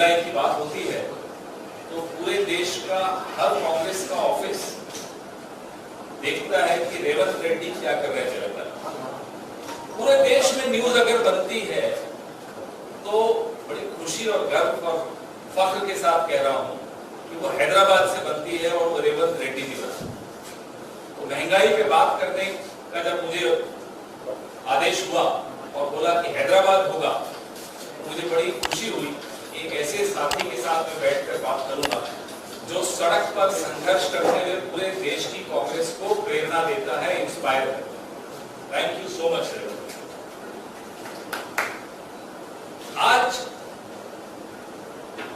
महंगाई की बात होती है तो पूरे देश का हर कांग्रेस का ऑफिस देखता है कि रेवंत रेड्डी क्या कर रहे हैं जगह। पूरे देश में न्यूज अगर बनती है तो बड़ी खुशी और गर्व और फख्र के साथ कह रहा हूं कि वो हैदराबाद से बनती है और वो रेवंत रेड्डी की बनती है। तो महंगाई पे बात करने का जब मुझे आदेश हुआ और बोला कि हैदराबाद होगा, तो मुझे बड़ी खुशी हुई। एक ऐसे साथी के साथ मैं बैठकर बात करूंगा जो सड़क पर संघर्ष करते हुए पूरे देश की कांग्रेस को प्रेरणा देता है, इंस्पायर करता है। Thank you so much Revanth. आज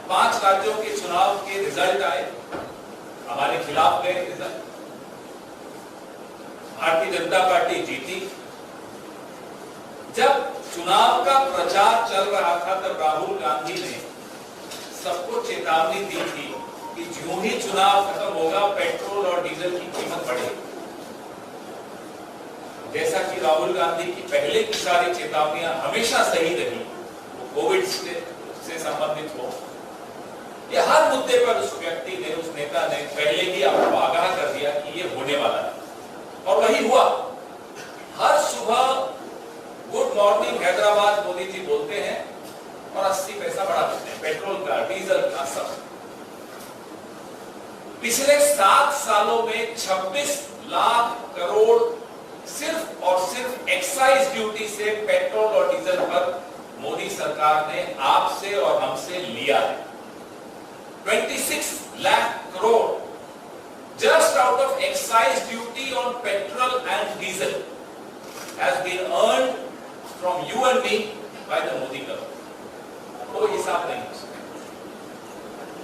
5 राज्यों के चुनाव के रिजल्ट आए, हमारे खिलाफ गए रिजल्ट। भारतीय जनता पार्टी जीती। जब चुनाव का प्रचार चल रहा था तब राहुल गांधी ने सबको चेतावनी दी थी कि जो ही चुनाव खत्म होगा पेट्रोल और डीजल की कीमत बढ़ेगी। जैसा कि राहुल गांधी की पहले की सारी चेतावनियां हमेशा सही रही, कोविड से संबंधित हो या हर मुद्दे पर उस व्यक्ति ने, उस नेता ने पहले ही आपको आगाह कर दिया कि ये होने वाला है और वही हुआ। हर सुबह गुड मॉर्निंग हैदराबाद मोदी जी बोलते हैं और 80 पैसा बढ़ा देते हैं पेट्रोल का, डीजल का, सब। पिछले 7 सालों में 26 लाख करोड़ सिर्फ और सिर्फ एक्साइज ड्यूटी से पेट्रोल और डीजल पर मोदी सरकार ने आपसे और हमसे लिया है। 26 lakh crore just out of excise duty on petrol and diesel has been earned from you and me by the Modi government। कोई हिसाब नहीं है।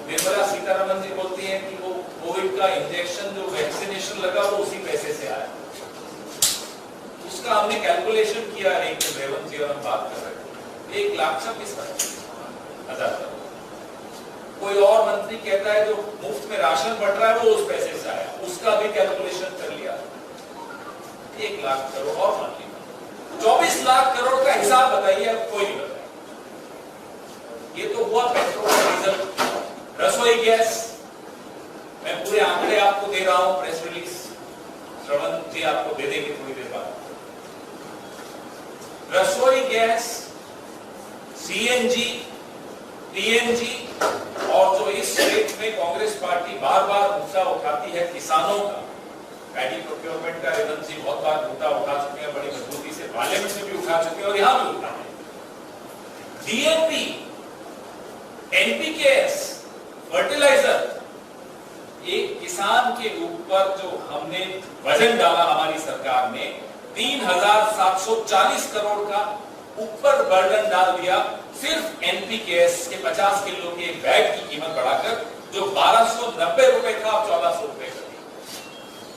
निर्मला सीतारमण जी बोलती हैं कि वो कोविड का इंजेक्शन जो वैक्सीनेशन लगा वो उसी पैसे से आया। उसका हमने कैलकुलेशन किया एक दिन रेवंत जी और हम बात कर रहे थे, 1,26,000। कोई और मंत्री कहता है जो मुफ्त में राशन बढ़ रहा है वो उस पैसे से आया, उसका भी कैलकुलेशन कर लिया। 1 लाख करोड़ और मान लिया, 24 लाख करोड़ का हिसाब बताइए, अब कोई नहीं बताए। ये तो हुआ पेट्रोल डीजल। रसोई गैस, मैं पूरे आंकड़े आपको दे रहा हूं, प्रेस रिलीज श्रवण जी आपको दे देंगे थोड़ी देर बाद। रसोई गैस, सीएनजी, पीएनजी और जो इस स्टेट में कांग्रेस पार्टी बार बार मुद्दा उठाती है किसानों का, पैडी प्रोक्योरमेंट का रेवंत जी बहुत बार मुद्दा उठा चुके हैं, बड़ी मजबूती से पार्लियामेंट में भी उठा चुके हैं और यहां भी उठा है। डीएपी, एनपीकेएस, फर्टिलाइजर, एक किसान के ऊपर जो हमने वजन डाला हमारी सरकार ने 3,740 करोड़ का ऊपर बर्डन डाल दिया सिर्फ एनपीकेएस के 50 किलो के बैग की कीमत बढ़ाकर, जो 1290 रुपए था अब 1400 रुपए कर दिया।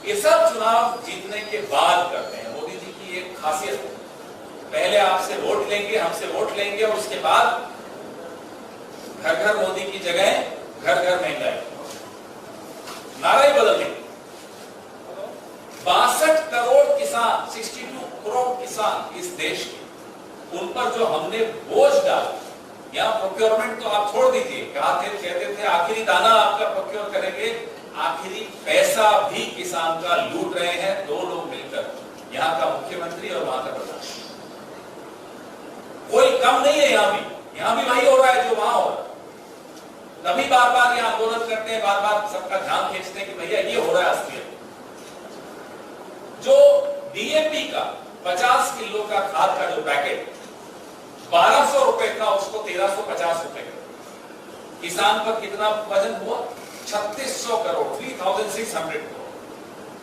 ये सब चुनाव जीतने के बाद करते हैं। मोदी जी की एक खासियत है, पहले आपसे वोट लेंगे, हमसे वोट लेंगे और उसके बाद घर घर मोदी की जगह घर घर महंगाई, नारा ही बदल देंगे। 62 करोड़ किसान, 62 करोड़ किसान इस देश के, उन पर जो हमने बोझ डाला, या प्रोक्योरमेंट तो आप छोड़ दीजिए, कहते थे आखिरी दाना आपका प्रोक्योर करेंगे, आखिरी पैसा भी किसान का लूट रहे हैं 2 लोग मिलकर, यहाँ का मुख्यमंत्री और वहां का प्रधान। कोई कम नहीं है, यहां भी वही हो रहा है जो वहां हो रहा है। तभी बार बार यह आंदोलन करते हैं, बार बार सबका ध्यान खींचते हैं कि भैया ये हो रहा है असलियत। जो डीएपी का 50 किलो का खाद का जो पैकेट 1200 रुपए का, उसको 1350 रुपए का। किसान पर कितना वजन हुआ? 3600 करोड़, 3600 करोड़।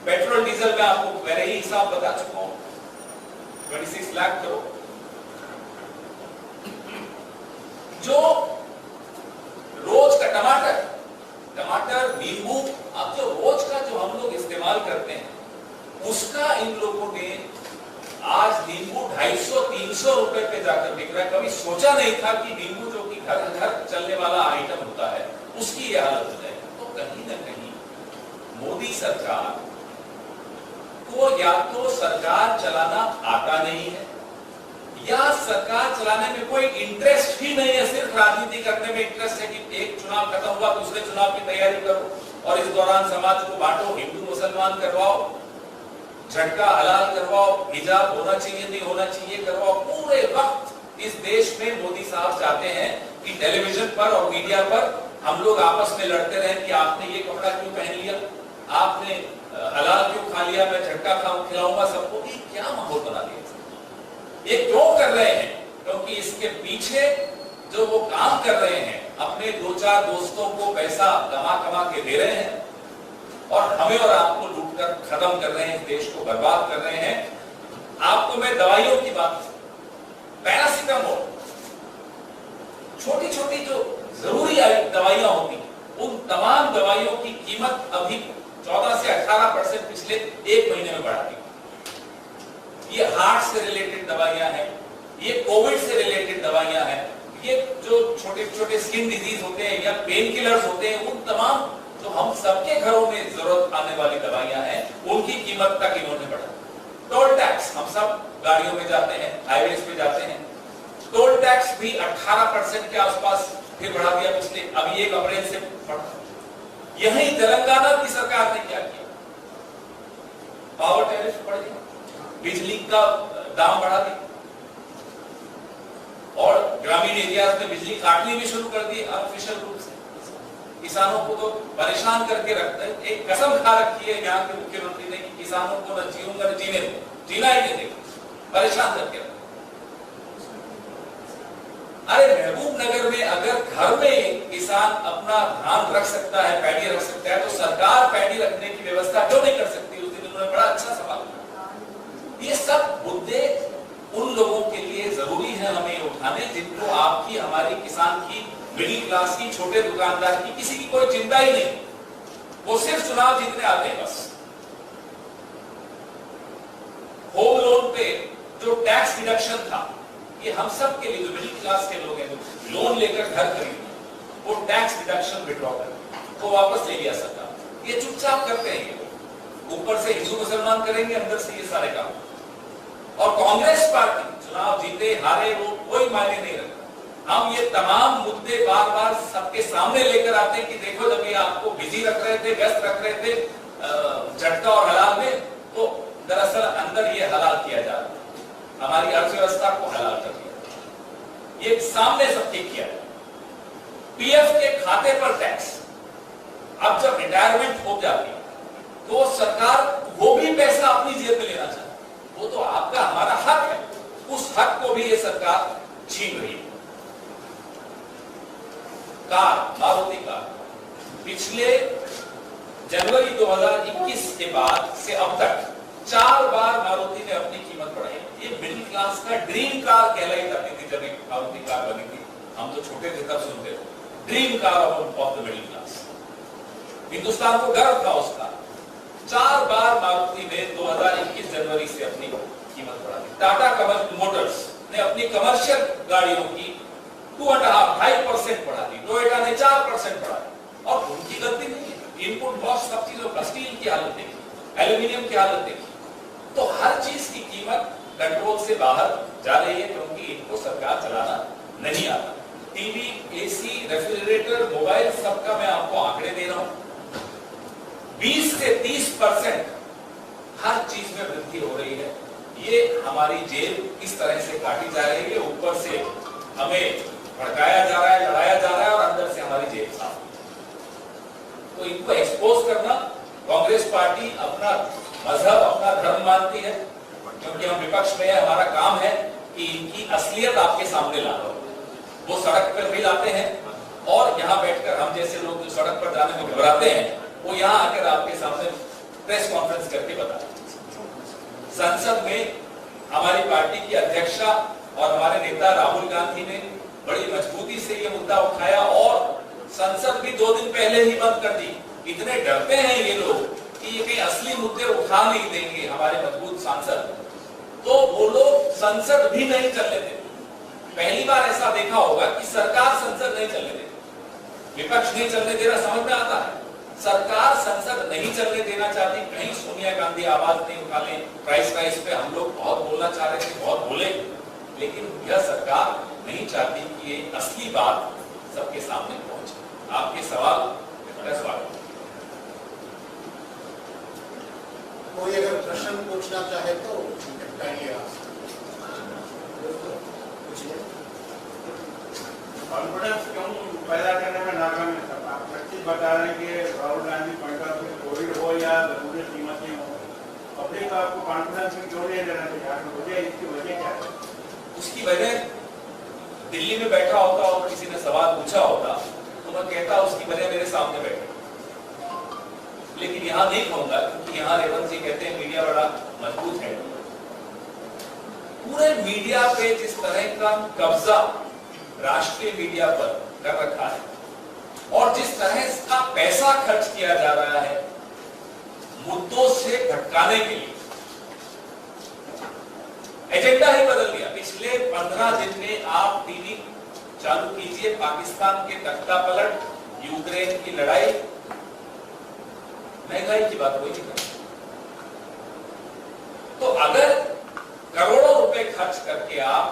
पेट्रोल डीजल में आपको पहले ही हिसाब बता चुका हूं, 26 लाख करोड़। जो रोज का टमाटर, नींबू, अब जो रोज का जो हम लोग इस्तेमाल करते हैं, उसका इन लोगों ने आज नींबू 250-300 रुपए पे जाकर बिक रहा है। कभी सोचा नहीं था कि नींबू जो कि घर घर चलने वाला आइटम होता है, उसकी यह हालत हो जाए। तो कहीं ना कहीं मोदी सरकार को या तो सरकार चलाना आता नहीं है, या सरकार चलाने में कोई इंटरेस्ट ही नहीं है, सिर्फ राजनीति करने में इंटरेस्ट है कि एक चुनाव खत्म हुआ दूसरे चुनाव की तैयारी करो और इस दौरान समाज को बांटो, हिंदू मुसलमान करवाओ, झटका हलाल करवाओ, हिजाब होना चाहिए नहीं होना चाहिए करवाओ। पूरे वक्त इस देश में मोदी साहब चाहते हैं कि टेलीविजन पर और मीडिया पर हम लोग आपस में लड़ते रहे कि आपने ये कपड़ा क्यों पहन लिया, आपने हलाल क्यों खा लिया, मैं झटका खिलाऊंगा सबको। ये क्या माहौल बना दिया? ये क्यों कर रहे हैं? क्योंकि इसके पीछे जो वो काम कर रहे हैं, अपने दो चार दोस्तों को पैसा कमा के दे रहे हैं और हमें और आपको लूटकर खत्म कर रहे हैं, देश को बर्बाद कर रहे हैं। आपको मैं दवाइयों की बात, पैरासीटामोल, छोटी छोटी जो जरूरी दवाइयां होती, उन तमाम दवाइयों की कीमत अभी 14 से 18% पिछले एक महीने में बढ़ा दी। ये हार्ट से रिलेटेड दवाइयां हैं, ये कोविड से रिलेटेड दवाइयां हैं, ये जो छोटे छोटे स्किन डिजीज होते हैं या पेन किलर्स होते हैं, उन तमाम जो हम सबके घरों में जरूरत आने वाली दवाइयां हैं, उनकी कीमत तक इन्होंने बढ़ा। टोल टैक्स, हम सब गाड़ियों में जाते हैं, हाईवेज पे जाते हैं, टोल टैक्स भी 18% के आसपास फिर बढ़ा दिया पिछले, अभी 1 अप्रैल से बढ़ा। यही तेलंगाना की सरकार ने क्या किया? पावर टैरिफ बढ़ गया, बिजली का दाम बढ़ा दिया और ग्रामीण एरियाज में बिजली काटनी भी शुरू कर दी आर्टिफिशियल रूप से। किसानों को तो परेशान करके रखते हैं। एक कसम खा रखी है यहाँ के मुख्यमंत्री ने कि किसानों को न जीऊंगा न जीने दो, जीना ही नहीं देगा, परेशान करके रखते। अरे महबूब नगर में अगर घर में किसान अपना धान रख सकता है, पैडी रख सकता है, तो सरकार पैडी रखने की व्यवस्था क्यों नहीं कर सकती? उस दिन उन्होंने बड़ा अच्छा सवाल किया। ये सब मुद्दे उन लोगों के लिए जरूरी है हमें उठाने जिनको आपकी, हमारी, किसान की, मिडिल क्लास की, छोटे दुकानदार की किसी की कोई चिंता ही नहीं। वो सिर्फ चुनाव जीतने आते हैं बस। होम लोन पे जो टैक्स डिडक्शन था, ये हम सब के लिए, जो मिडिल क्लास के लोग हैं जो लोन लेकर घर खरीदे, वो टैक्स डिडक्शन विड्रॉ कर वो वापस ले लिया सरकार। ये चुपचाप करते हैं ये लोग, ऊपर से हिंदू मुसलमान करेंगे, अंदर से ये सारे काम। और कांग्रेस पार्टी चुनाव जीते हारे वो कोई मायने नहीं रखता। हम ये तमाम मुद्दे बार बार सबके सामने लेकर आते हैं कि देखो, जब ये आपको बिजी रख रहे थे, व्यस्त रख रहे थे झटका और हलाल में, तो दरअसल अंदर ये हलाल किया जा रहा है, हमारी अर्थव्यवस्था को हलाल कर दिया। ये सामने सब ठीक किया। पीएफ के खाते पर टैक्स, अब जब रिटायरमेंट हो जाती है तो सरकार वो भी पैसा अपनी जेब में लेना चाहती है। वो तो आपका हमारा हक है, उस हक को भी ये सरकार छीन रही है। कार, मारुति कार, पिछले जनवरी 2021 के बाद से अब तक 4 बार मारुति ने अपनी कीमत बढ़ाई। ये मिडिल क्लास का ड्रीम कार कहलाई जाती थी जब एक मारुति कार बनी थी। हम तो छोटे थे तब सुनते थे, dream car of the middle class. Hindustan को गर्व था उसका। 4 बार मारुति ने 2021 जनवरी से अपनी कीमत बढ़ा दी। टाटा मोटर्स ने अपनी कमर्शियल गाड़ियों की 2.5% बढ़ा दी, टोयोटा ने 4% बढ़ा दी। और उनकी गलती नहीं है, इनपुट कॉस्ट सब चीजों का, स्टील की हालत देखी, एल्यूमिनियम की हालत देखी, तो हर चीज की कीमत कंट्रोल से बाहर जा रही है क्योंकि इनको सरकार चलाना नहीं आता। टीवी, एसी, रेफ्रिजरेटर, मोबाइल, सबका मैं आपको आंकड़े दे रहा हूं। 20 से 30% हर चीज में वृद्धि हो रही है। ये हमारी जेब इस तरह से काटी जा रही है, ऊपर से हमें भड़काया जा रहा है, लड़ाया जा रहा है और अंदर से हमारी जेब साफ। तो इनको एक्सपोज करना, कांग्रेस पार्टी अपना मजहब, अपना धर्म मानती है, क्योंकि हम विपक्ष में है, हमारा काम है कि इनकी असलियत आपके सामने लाना। वो सड़क पर भी लाते हैं और यहाँ बैठकर हम जैसे लोग जो सड़क पर जाने में घबराते हैं, वो यहाँ आकर आपके सामने प्रेस कॉन्फ्रेंस करके बताते। संसद में हमारी पार्टी की अध्यक्षा और हमारे नेता राहुल गांधी ने बड़ी मजबूती से ये मुद्दा उठाया और संसद भी 2 दिन पहले ही बंद कर दी। इतने डरते हैं ये लोग कि ये कहीं असली मुद्दे उठा नहीं देंगे हमारे मजबूत सांसद, तो वो लोग संसद भी नहीं चलने देते। पहली बार ऐसा देखा होगा कि सरकार संसद नहीं चलने देती, विपक्ष नहीं चलने दे रहा, समझ में आता है। सरकार संसद नहीं चलने देना चाहती, कहीं सोनिया गांधी आवाज नहीं उठा लें। प्राइस पे हम लोग बहुत बोलना चाह रहे थे, बहुत बोले, लेकिन यह सरकार नहीं चाहती कि ये असली बात सबके सामने पहुंचे। आपके सवाल का स्वागत। कोई अगर प्रश्न पूछना चाहे तो कॉन्फिडेंस क्यों पैदा करने में नाकाम है? आप सच्ची बता रहे हैं कि Rahul Gandhi point of view Covid हो या जरूरी कीमतें हो, पब्लिक को आपको कॉन्फिडेंस में क्यों नहीं देना चाहिए? आपको वजह, इसकी वजह क्या है? उसकी वजह दिल्ली में बैठा होता और किसी ने सवाल पूछा होता तो मैं कहता उसकी वजह मेरे सामने बैठे, लेकिन यहाँ नहीं कहूंगा क्योंकि यहाँ रेवंत जी कहते हैं मीडिया बड़ा मजबूत है। पूरे मीडिया पे जिस तरह का कब्जा राष्ट्रीय मीडिया पर कर रखा है और जिस तरह का पैसा खर्च किया जा रहा है मुद्दों से भटकाने के लिए, एजेंडा ही बदल दिया। पिछले 15 दिन में आप टीवी चालू कीजिए, पाकिस्तान के तख्ता पलट, यूक्रेन की लड़ाई, महंगाई की बात कोई नहीं करता। तो अगर करोड़ों रुपए खर्च करके आप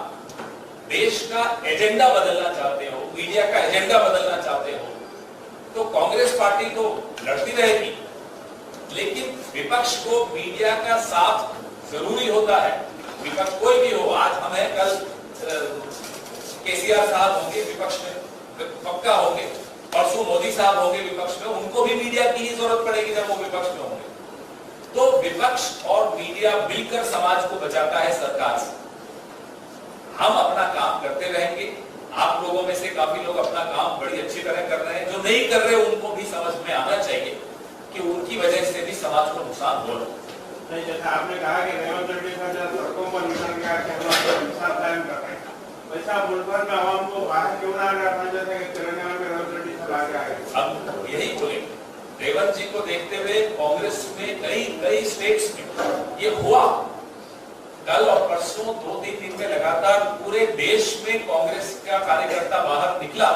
देश का एजेंडा बदलना चाहते हो, मीडिया का एजेंडा बदलना चाहते हो, तो कांग्रेस पार्टी तो लड़ती रहेगी, लेकिन विपक्ष को मीडिया का साथ जरूरी होता है। विपक्ष कोई भी हो, आज हम हैं, कल केसीआर साहब होंगे विपक्ष में, पक्का होंगे, परसों मोदी साहब होंगे विपक्ष में, उनको भी मीडिया की ही जरूरत पड़ेगी जब वो विपक्ष में होंगे। तो विपक्ष और मीडिया मिलकर समाज को बचाता है सरकार से। हम अपना काम करते रहेंगे। आप लोगों में से काफी लोग अपना काम बड़ी अच्छी तरह कर रहे हैं, जो नहीं कर रहे उनको भी समझ में आना चाहिए कि उनकी वजह से भी समाज को नुकसान हो रहा है। नहीं, जैसा आपने कहा कि रेवंत रेड्डी साहब जब सड़कों पर निकल गया कि हम आपको हिंसा कायम कर रहे हैं, वैसा मुल्क भर में आवाम को बाहर क्यों ना आना अपना जैसे कि तेलंगाना में रेवंत रेड्डी साहब आगे आए? अब यही बोले, रेवंत जी को देखते हुए कांग्रेस में कई स्टेट्स में ये हुआ। कल और परसों 2-3 दिन में लगातार पूरे देश में कांग्रेस का कार्यकर्ता बाहर निकला।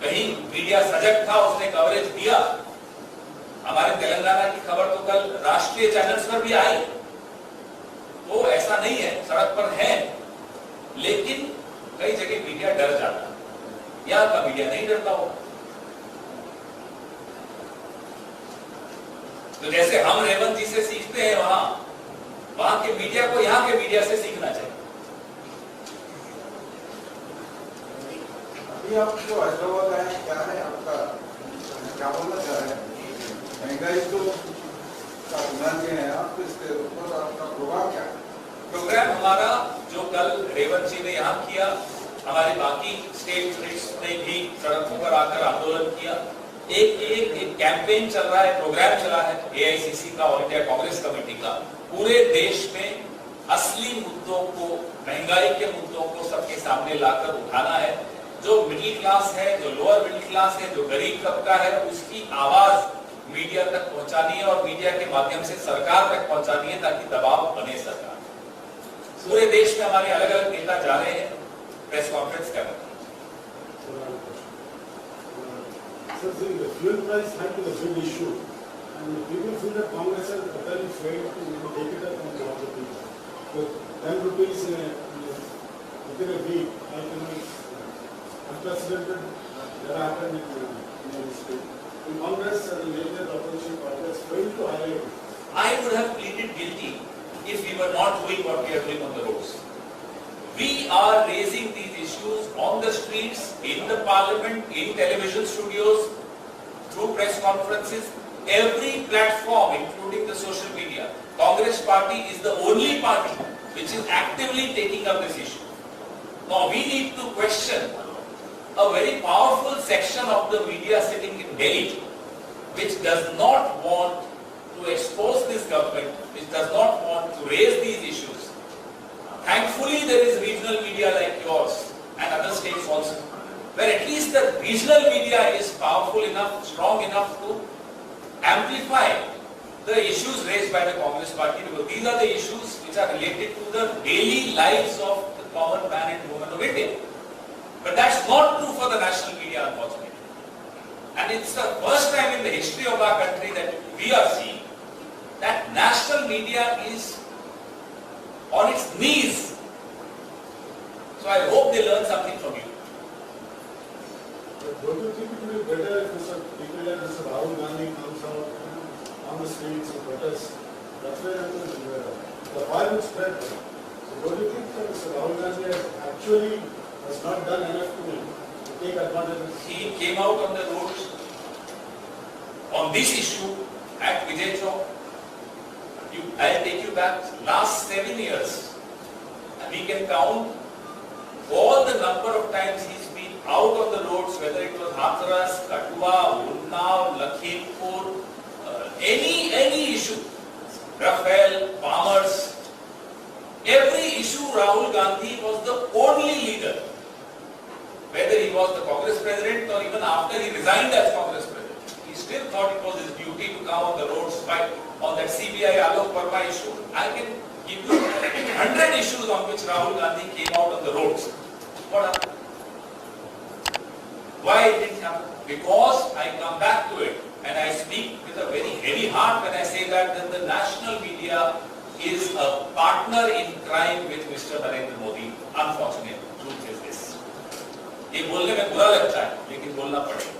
कहीं मीडिया सजग था, उसने कवरेज दिया। हमारे तेलंगाना की खबर तो कल राष्ट्रीय चैनल्स पर भी आई। तो ऐसा नहीं है, सड़क पर है, लेकिन कई जगह मीडिया डर जाता है। यहाँ का मीडिया नहीं डरता होगा। तो जैसे हम रेवंत जी से सीखते हैं, वहां के मीडिया को यहाँ के मीडिया से सीखना चाहिए। अभी आप जो हैदराबाद आए, क्या है आपका, क्या बोलना चाह रहे हैं? महंगाई तो है आप, इसके ऊपर आपका प्रोग्राम क्या है? प्रोग्राम हमारा जो कल रेवंत जी ने यहाँ किया, हमारे बाकी स्टेट्स ने भी सड़कों पर आकर आंदोलन किया। एक कैंपेन चल रहा है, प्रोग्राम चला है एआईसीसी का, ऑल इंडिया कांग्रेस कमेटी का। पूरे देश में असली मुद्दों को, महंगाई के मुद्दों को सबके सामने लाकर उठाना है। जो मिडिल क्लास है, जो लोअर मिडिल क्लास है, जो गरीब तबका है, उसकी आवाज मीडिया तक पहुंचानी है और मीडिया के माध्यम से सरकार तक पहुंचानी है, ताकि दबाव बने सरकार। पूरे देश में हमारे अलग अलग नेता जा रहे हैं, प्रेस कॉन्फ्रेंस कर रहे हैं। So the fuel price hike is a big issue, and people feel that Congress has utterly failed to take it up on the other people. So 10 rupees within a week, like unprecedented that happened in the state. In Congress and the major opposition parties failed to highlight it. I would have pleaded guilty if we were not doing what we are doing on the roads. We are raising these issues on the streets, in the parliament, in television studios, through press conferences, every platform, including the social media. Congress party is the only party which is actively taking up this issue. Now we need to question a very powerful section of the media sitting in Delhi, which does not want to expose this government, which does not want to raise these issues. Thankfully, there is regional media like yours and other states also, where at least the regional media is powerful enough, strong enough to amplify the issues raised by the Congress party, because these are the issues which are related to the daily lives of the common man and woman of India. But that's not true for the national media, unfortunately. And it's the first time in the history of our country that we are seeing that national media is on its knees So I hope they learn something from you. But don't you think it will be better if people like Mr. Rahul Gandhi comes out on the streets and protests? That's where the fire will spread. So don't you think that Mr. Rahul Gandhi has not done enough to take advantage of this? He came out on the roads on this issue at Vijay Chowk. I'll take you back last 7 years. And we can count all the number of times he's been out on the roads, whether it was Hathras, Kathua, Unnao, Lakhimpur, any issue, Rafael, Farmers, every issue Rahul Gandhi was the only leader. Whether he was the Congress president or even after he resigned as Congress president, he still thought it was his duty to come on the roads, fight on that CBI Alok Verma issue. I can give you 100 issues on which Rahul Gandhi came out on the roads. What happened? Why it didn't happen? Because I come back to it and I speak with a very heavy heart when I say that the national media is a partner in crime with Mr. Narendra Modi. Unfortunately, truth is this. ये बोलने में बुरा लगता है, लेकिन बोलना पड़ेगा.